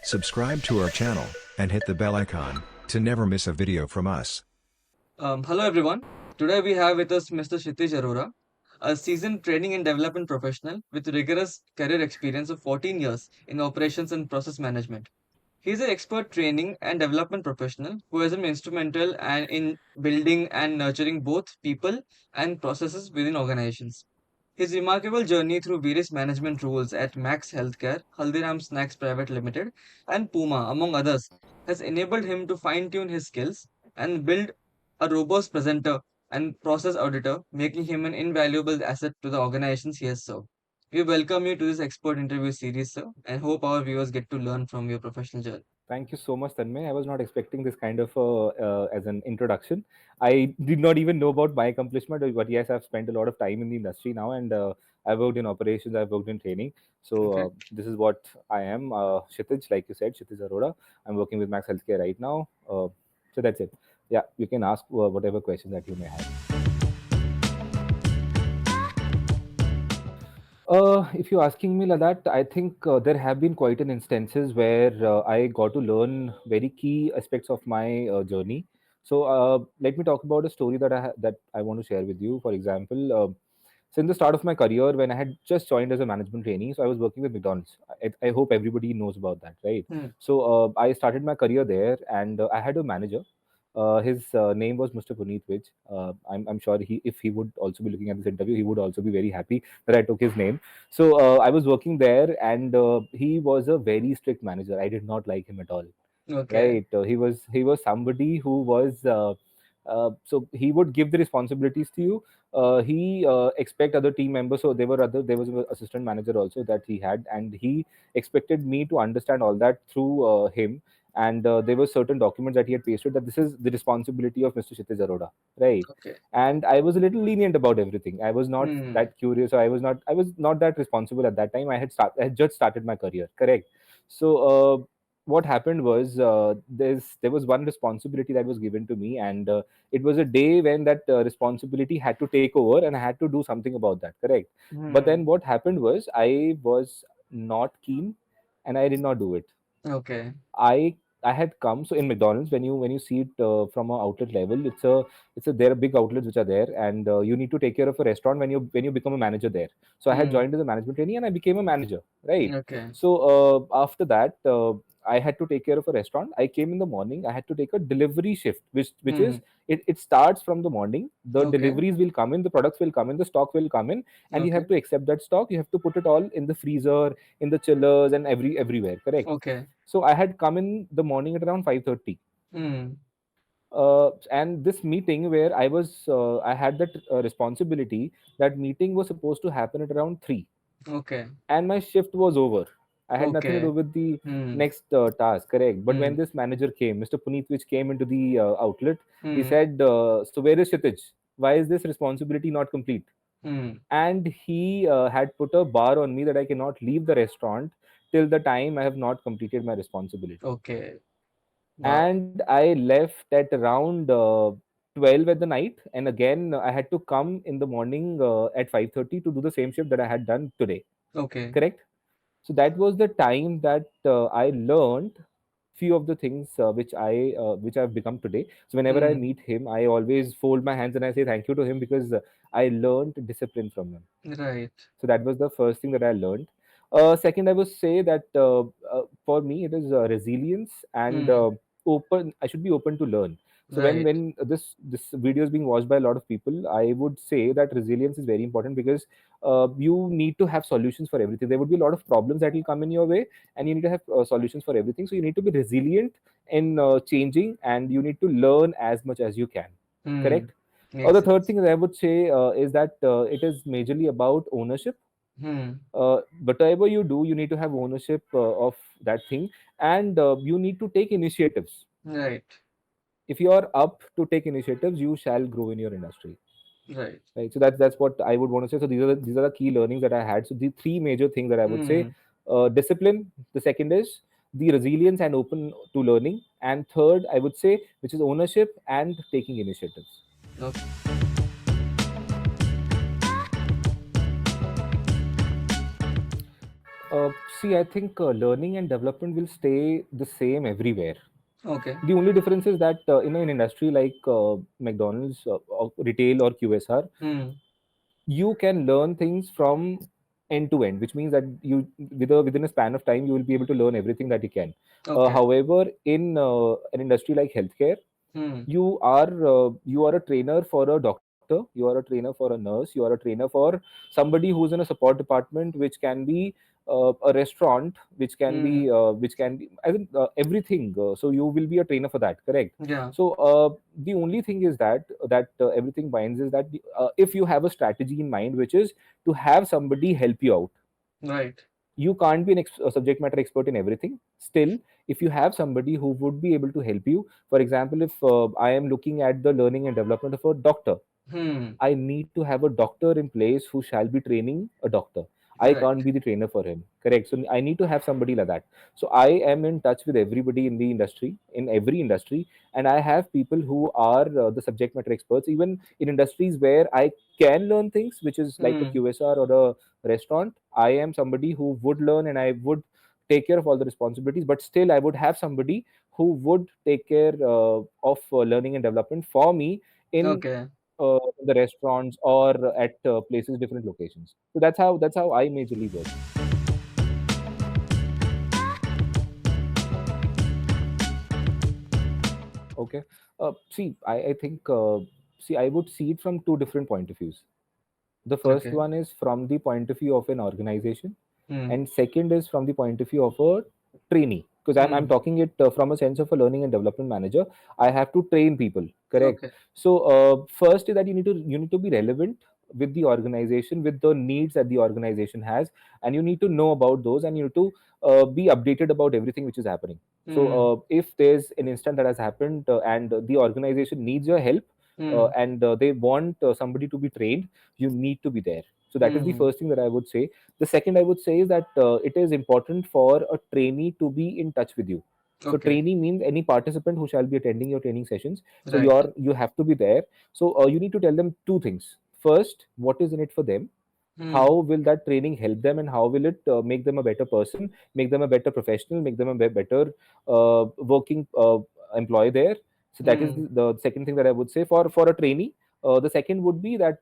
Subscribe to our channel and hit the bell icon to never miss a video from us. Hello everyone. Today we have with us Mr. Shitiz Arora, a seasoned training and development professional with rigorous career experience of 14 years in operations and process management. He is an expert training and development professional who has been instrumental in building and nurturing both people and processes within organizations. His remarkable journey through various management roles at Max Healthcare, Haldiram Snacks Private Limited, and Puma, among others, has enabled him to fine tune his skills and build a robust presenter and process auditor, making him an invaluable asset to the organizations he has served. We welcome you to this expert interview series, sir, and hope our viewers get to learn from your professional journey. Thank you so much, Tanmay. I was not expecting this kind of as an introduction. I did not even know about my accomplishment, but yes, I've spent a lot of time in the industry now, and I've worked in operations, I've worked in training. So Okay. this is what I am, Shitij, like you said, Shitiz Arora. I'm working with Max Healthcare right now. So that's it. Yeah, you can ask whatever questions that you may have. If you're asking me like that, I think there have been quite an instances where I got to learn very key aspects of my journey. So let me talk about a story that I want to share with you. For example, since the start of my career, when I had just joined as a management trainee, so I was working with McDonald's. I hope everybody knows about that, right? Hmm. So I started my career there, and I had a manager. His name was Mr. Puneet Vij. I'm sure if he would also be looking at this interview, he would also be very happy that I took his name. So I was working there, and he was a very strict manager. I did not like him at all. Okay. Right? He was somebody who was. So he would give the responsibilities to you. He expect other team members. So there was an assistant manager also that he had, and he expected me to understand all that through him. And there were certain documents that he had pasted that this is the responsibility of Mr. Shitiz Arora, right? Okay. And I was a little lenient about everything. I was not Hmm. that curious. I was not that responsible at that time. I had just started my career, correct? So what happened was there was one responsibility that was given to me, and it was a day when that responsibility had to take over, and I had to do something about that, correct? But Hmm. then what happened was I was not keen, and I did not do it. Okay. I had come. So in McDonald's, when you see it from a outlet level, it's a there are big outlets which are there, and you need to take care of a restaurant when you become a manager there. So I had Hmm. joined as a management trainee, and I became a manager, right? Okay. So after that, I had to take care of a restaurant. I came in the morning. I had to take a delivery shift, which Hmm. is it starts from the morning. The Okay. deliveries will come in, the products will come in, the stock will come in, and you Okay. have to accept that stock. You have to put it all in the freezer, in the chillers, and everywhere, correct? Okay. So I had come in the morning at around 5:30. Hmm. And this meeting where I had that responsibility. That meeting was supposed to happen at around 3, Okay. and my shift was over. I had nothing to do Okay. with the Hmm. next task, correct? But when Hmm. this manager came, Mr. Puneet, which came into the outlet, he Hmm. said, "So where is Shitij? Why is this responsibility not complete?" Hmm. And he had put a bar on me that I cannot leave the restaurant till the time I have not completed my responsibility. Okay. Wow. And I left at around 12 at the night, and again I had to come in the morning at 5:30 to do the same shift that I had done today, Okay. correct? So that was the time that I learned few of the things which I've become today. So whenever I Hmm. meet him, I always fold my hands and I say thank you to him, because I learned discipline from him. Right. So that was the first thing that I learned. Second, I would say that for me it is resilience and Hmm. open. I should be open to learn. So when Right. when this video is being watched by a lot of people, I would say that resilience is very important, because you need to have solutions for everything. There would be a lot of problems that will come in your way, and you need to have solutions for everything. So you need to be resilient in changing, and you need to learn as much as you can. Hmm. Correct. Or Makes the third sense. thing that I would say is that it is majorly about ownership. Hmm. Whatever you do, you need to have ownership of that thing, and you need to take initiatives. Right. If you are up to take initiatives, you shall grow in your industry. Right. Right. So that's what I would want to say. So these are the key learnings that I had. So the three major things that I would say: Hmm. discipline. The second is the resilience and open to learning, and third, I would say, which is ownership and taking initiatives. Okay. Uh, See, I think learning and development will stay the same everywhere. Okay. The only difference is that in an industry like McDonald's, or retail or QSR, Hmm. you can learn things from end to end, which means that within a span of time you will be able to learn everything that you can. Okay. However, in an industry like healthcare, Hmm. you are a trainer for a doctor, you are a trainer for a nurse, you are a trainer for somebody who's in a support department, which can be a restaurant, Hmm. which can be, I think, everything. So you will be a trainer for that, correct? Yeah. So the only thing is that everything binds is that if you have a strategy in mind, which is to have somebody help you out. Right. You can't be a subject matter expert in everything. Still, if you have somebody who would be able to help you, for example, if I am looking at the learning and development of a doctor, Hmm. I need to have a doctor in place who shall be training a doctor. I Right. can't be the trainer for him. Correct. So I need to have somebody like that. So I am in touch with everybody in the industry, in every industry, and I have people who are the subject matter experts, even in industries where I can learn things, which is like a Hmm. QSR or a restaurant. I am somebody who would learn and I would take care of all the responsibilities, but still I would have somebody who would take care of learning and development for me in Okay. the restaurants or at places, different locations. So that's how I majorly work. Okay. See, I think see, I would see it from two different point of views. The first Okay. one is from the point of view of an organization, Hmm. and second is from the point of view of a trainee. Because I'm Hmm. talking it from a sense of a learning and development manager. I have to train people, correct? Okay. So first is that you need to be relevant with the organization, with the needs that the organization has, and you need to know about those, and you need to be updated about everything which is happening. So Hmm. if there's an incident that has happened and the organization needs your help, Hmm. and they want somebody to be trained, you need to be there. So that is the Hmm. first thing that I would say. The second I would say is that it is important for a trainee to be in touch with you. So Okay. trainee means any participant who shall be attending your training sessions. So Right. you have to be there. So you need to tell them two things. First, what is in it for them? How Hmm. will that training help them, and how will it make them a better person, make them a better professional, make them a better working employee there. So that is Hmm. the second thing that I would say for a trainee. The second would be that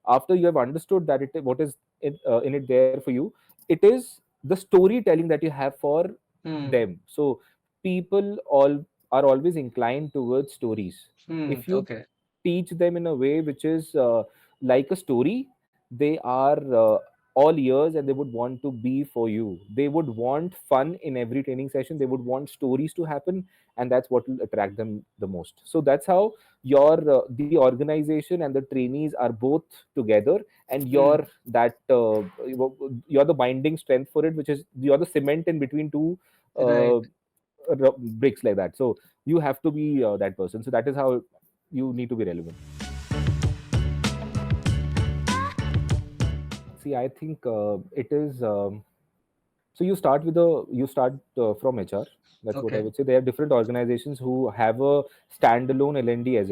after you have understood that what is in it there for you, it is the storytelling that you have for Hmm. them. So people all are always inclined towards stories. Hmm. If you Okay. teach them in a way which is like a story, they are all ears, and they would want to be for you. They would want fun in every training session, they would want stories to happen, and that's what will attract them the most. So that's how the organization and the trainees are both together, and Hmm. you're the binding strength for it, which is you're the cement in between two Right. uh, bricks like that. So you have to be that person. So that is how you need to be relevant. See, I think it is. So you start from HR. That's what I Okay. would say. There are different organizations who have a standalone L&D as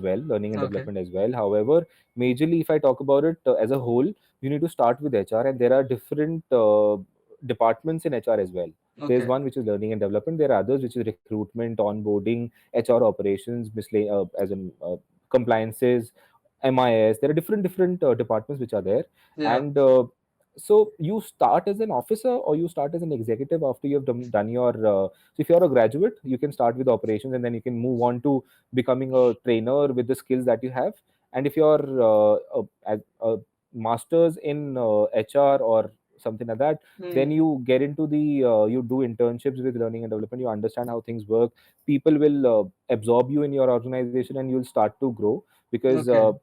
well, learning and Okay. development as well. However, majorly if I talk about it as a whole, you need to start with HR, and there are different departments in HR as well. There's Okay. one which is learning and development. There are others which is recruitment, onboarding, HR operations, as in compliances, MIS. There are different departments which are there, Yeah. and so you start as an officer or you start as an executive after you have done your so if you're a graduate, you can start with operations, and then you can move on to becoming a trainer with the skills that you have. And if you're a masters in HR or something like that, then Hmm. you get into the you do internships with learning and development, you understand how things work. People will absorb you in your organization, and you'll start to grow, because Okay.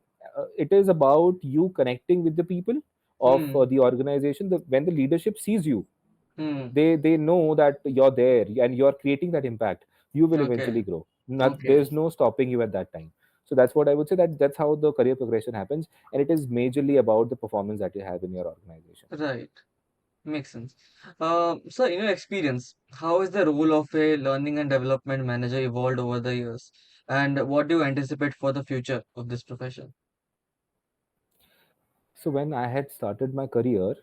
it is about you connecting with the people of Hmm. the organization. When the leadership sees you, Hmm. they know that you're there and you're creating that impact, you will Okay. eventually grow. Okay. There's no stopping you at that time. So that's what I would say, that's how the career progression happens, and it is majorly about the performance that you have in your organization. Right. Makes sense. So, in your experience, how is the role of a learning and development manager evolved over the years? And what do you anticipate for the future of this profession? So when I had started my career,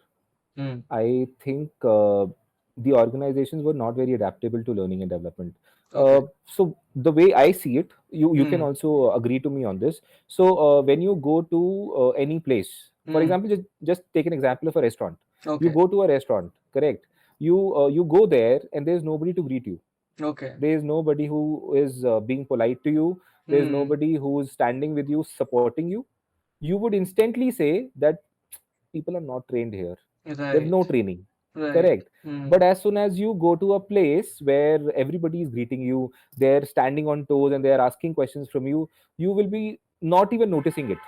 Hmm. I think the organizations were not very adaptable to learning and development. Okay. So the way I see it, you can Hmm. also agree to me on this. So when you go to any place, for Hmm. example, just take an example of a restaurant. You Okay. go to a restaurant, correct? You go there and there's nobody to greet you. Okay. There is nobody who is being polite to you. There's Hmm. nobody who is standing with you, supporting you. You would instantly say that people are not trained here. They have Right. no training. Right. Correct. Hmm. But as soon as you go to a place where everybody is greeting you, they're standing on toes and they're asking questions from you, you will be not even noticing it.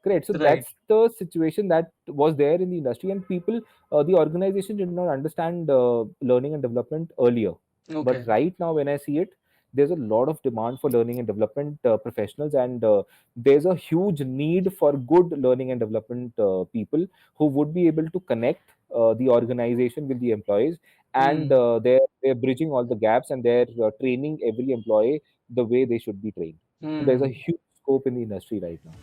Great. So Right. that's the situation that was there in the industry, and people, the organization did not understand learning and development earlier. But Okay. right now, when I see it, there's a lot of demand for learning and development professionals, and there's a huge need for good learning and development people who would be able to connect the organization with the employees, and Hmm. they're bridging all the gaps, and they're training every employee the way they should be trained. So there's a Hmm. huge scope in the industry right now.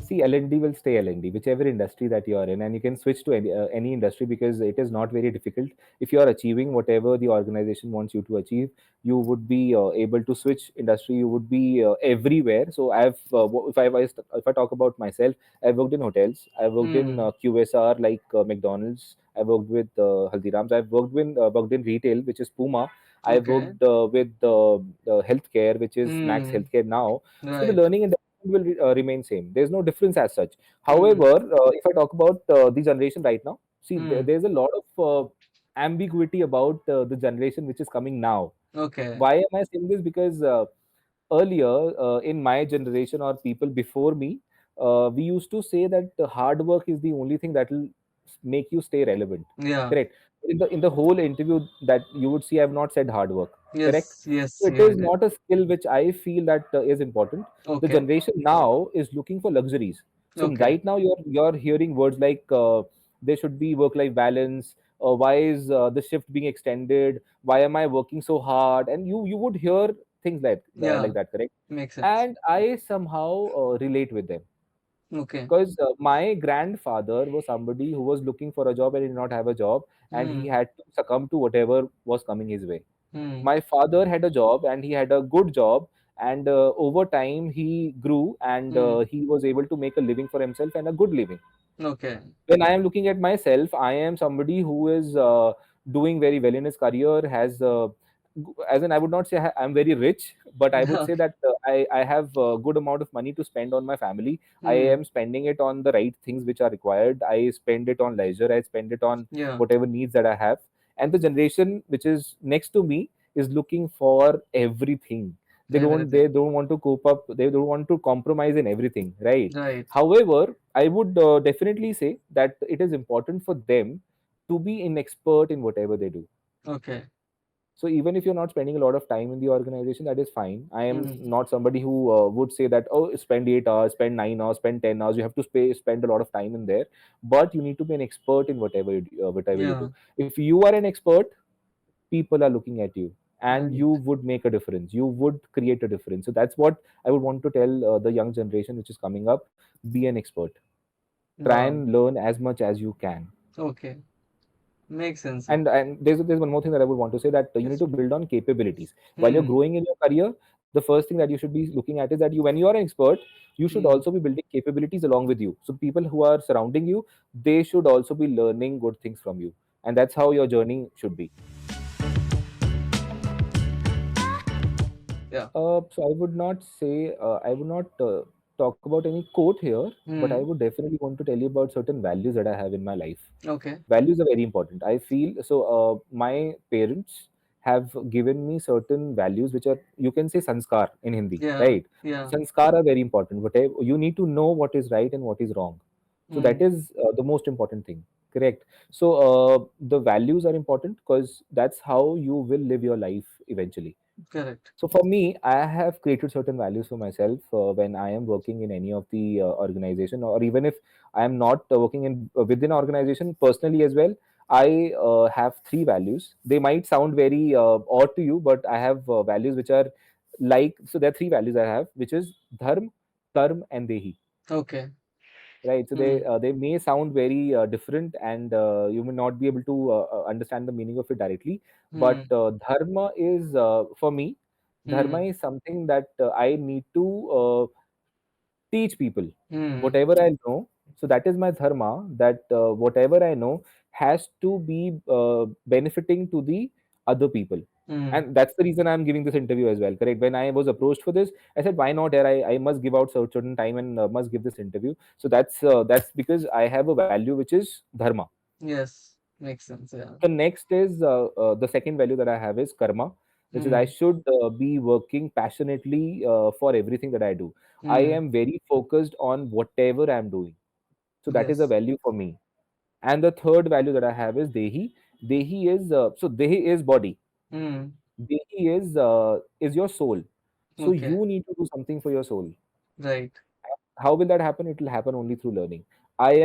See, L&D will stay L&D, whichever industry that you are in, and you can switch to any industry because it is not very difficult. If you are achieving whatever the organization wants you to achieve, you would be able to switch industry. You would be everywhere. So if I talk about myself, I've worked in hotels. I've worked in Hmm. QSR like McDonald's. I worked with Haldirams. I've worked in retail, which is Puma. I've Okay. worked with healthcare, which is Max Hmm. Healthcare now. So the Right. learning and will remain same. There's no difference as such. Hmm. However, if I talk about the generation right now, see, Hmm. there's a lot of ambiguity about the generation which is coming now. Okay. Why am I saying this? Because earlier, in my generation or people before me, we used to say that hard work is the only thing that will make you stay relevant. Yeah. Correct. In the whole interview that you would see, I have not said hard work. Correct. Yes. Yes. So it Yeah, I is did. not a skill which I feel that is important. The Okay. generation now is looking for luxuries. So Okay. right now you're hearing words like there should be work-life balance. Why is the shift being extended? Why am I working so hard? And you would hear things like Yeah. that, correct? Makes sense. And I somehow relate with them Okay. because my grandfather was somebody who was looking for a job and did not have a job, and he Hmm. had to succumb to whatever was coming his way. Hmm. My father had a job and he had a good job, and over time he grew, and Hmm. he was able to make a living for himself and a good living. Okay. When I am looking at myself, I am somebody who is doing very well in his career. As in, I would not say I'm very rich, but I would say Okay. that I have a good amount of money to spend on my family. I Hmm. am spending it on the right things which are required. I spend it on leisure. I spend it on Yeah. whatever needs that I have. And the generation which is next to me is looking for everything. They Everything. don't want to cope up. They don't want to compromise in everything, right? Right. However, I would definitely say that it is important for them to be an expert in whatever they do. Okay. So even if you're not spending a lot of time in the organization, that is fine. I am Hmm. not somebody who would say that, oh, spend 8 hours, spend 9 hours, spend 10 hours. You have to spend a lot of time in there, but you need to be an expert in whatever you Yeah. do. If you are an expert, people are looking at you, and Right. you would make a difference. You would create a difference. So that's what I would want to tell the young generation which is coming up: be an expert. Try Wow. and learn as much as you can. Okay. Makes sense. And there's one more thing that I would want to say, that you need Yes. to build on capabilities while you're Hmm. growing in your career. The first thing that you should be looking at is that when you are an expert, you should Hmm. also be building capabilities along with you. So people who are surrounding you, they should also be learning good things from you, and that's how your journey should be. Yeah. So I would not talk about any quote here, but I Hmm. would definitely want to tell you about certain values that I have in my life. Okay. Values are very important, I feel. So my parents have given me certain values which are, you can say, sanskar in Hindi, Yeah. right? Yeah. Sanskar are very important. Whatever, you need to know what is right and what is wrong. So that Hmm. is the most important thing, correct? So the values are important because that's how you will live your life eventually. Correct. So for me, I have created certain values for myself when I am working in any of the organization, or even if I am not working in within organization personally as well. I have three values. They might sound very odd to you, but I have values which are like, so there are three values I have, which is dharma, term and dehi. Okay. Right, so Hmm. they may sound very different, and you may not be able to understand the meaning of it directly, but Hmm. dharma is, for me, dharma Hmm. is something that I need to teach people Hmm. whatever I know. So that is my dharma, that whatever I know has to be benefiting to the other people. Hmm. And that's the reason I'm giving this interview as well, correct? When I was approached for this, I said, why not here? I must give out certain time and must give this interview. So that's because I have a value which is dharma. Yes. Makes sense. Yeah. The next is the second value that I have is karma, which is I Hmm. should be working passionately for everything that I do. I Hmm. am very focused on whatever I'm doing. So that is a Yes. value for me. And the third value that I have is dehi. Dehi is dehi is body. Hmm. Dehi is your soul. So Okay. you need to do something for your soul. Right. How will that happen? It will happen only through learning. I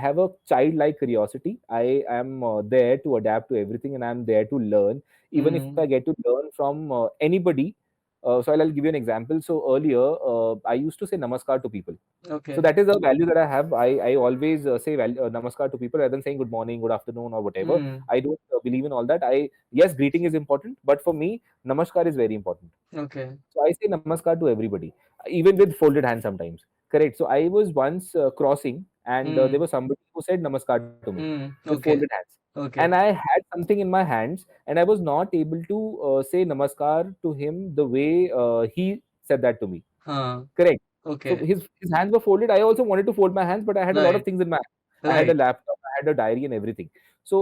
have a childlike curiosity. I am there to adapt to everything, and I'm there to learn, even if I Hmm. get to learn from anybody. So I'll give you an example. So earlier, I used to say namaskar to people. So Okay. that is a value that I have. I always say namaskar to people rather than saying good morning, good afternoon, or whatever. Hmm. I don't believe in all that. Yes, greeting is important, but for me, namaskar is very important. Okay. So I say namaskar to everybody, even with folded hands sometimes. Correct. So I was once crossing, and there Hmm. was somebody who said namaskar to me Hmm. with folded Okay. hands. And Okay. I had something in my hands, and I was not able to say namaskar to him the way he said that to me. Huh. Correct. So Okay. his hands were folded. I also wanted to fold my hands, but I had a lot of Right. things in my hand. I had a Right. laptop, I had a diary, and everything. So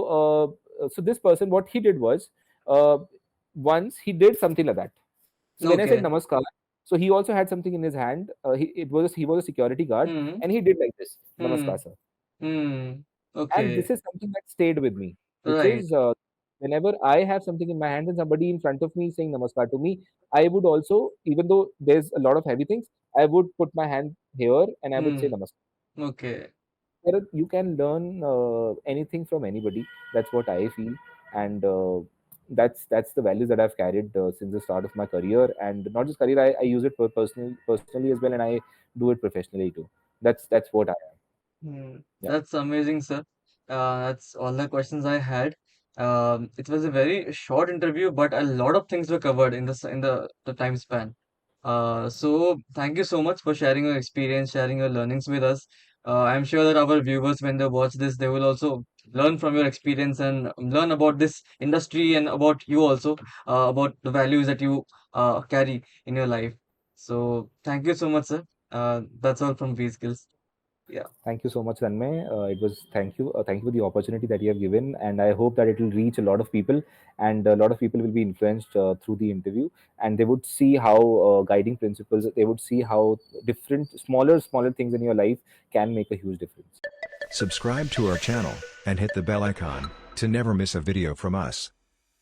this person, what he did was, uh, once he did something like that. So when I said Okay. namaskar, so he also had something in his hand. He was a security guard, Hmm. and he did like this, Hmm. namaskar, sir. Hmm. And Okay. this is something that stayed with me, which Right. is whenever I have something in my hand and somebody in front of me saying namaskar to me, I would also, even though there's a lot of heavy things, I would put my hand here and I would say Hmm. namaskar. Okay. You can learn anything from anybody. That's what I feel, and that's the values that I've carried since the start of my career, and not just career. I use it personally as well, and I do it professionally too. That's what I am. Hmm. Yeah. That's amazing, sir. That's all the questions I had. It was a very short interview, but a lot of things were covered in the time span. So thank you so much for sharing your experience, sharing your learnings with us. I'm sure that our viewers, when they watch this, they will also learn from your experience and learn about this industry and about you also, about the values that you carry in your life. So thank you so much, sir. That's all from Vskills. Yeah. Thank you so much, Ranmay. It was thank you for the opportunity that you have given, and I hope that it will reach a lot of people, and a lot of people will be influenced through the interview, and they would see how guiding principles. They would see how different, smaller things in your life can make a huge difference. Subscribe to our channel and hit the bell icon to never miss a video from us.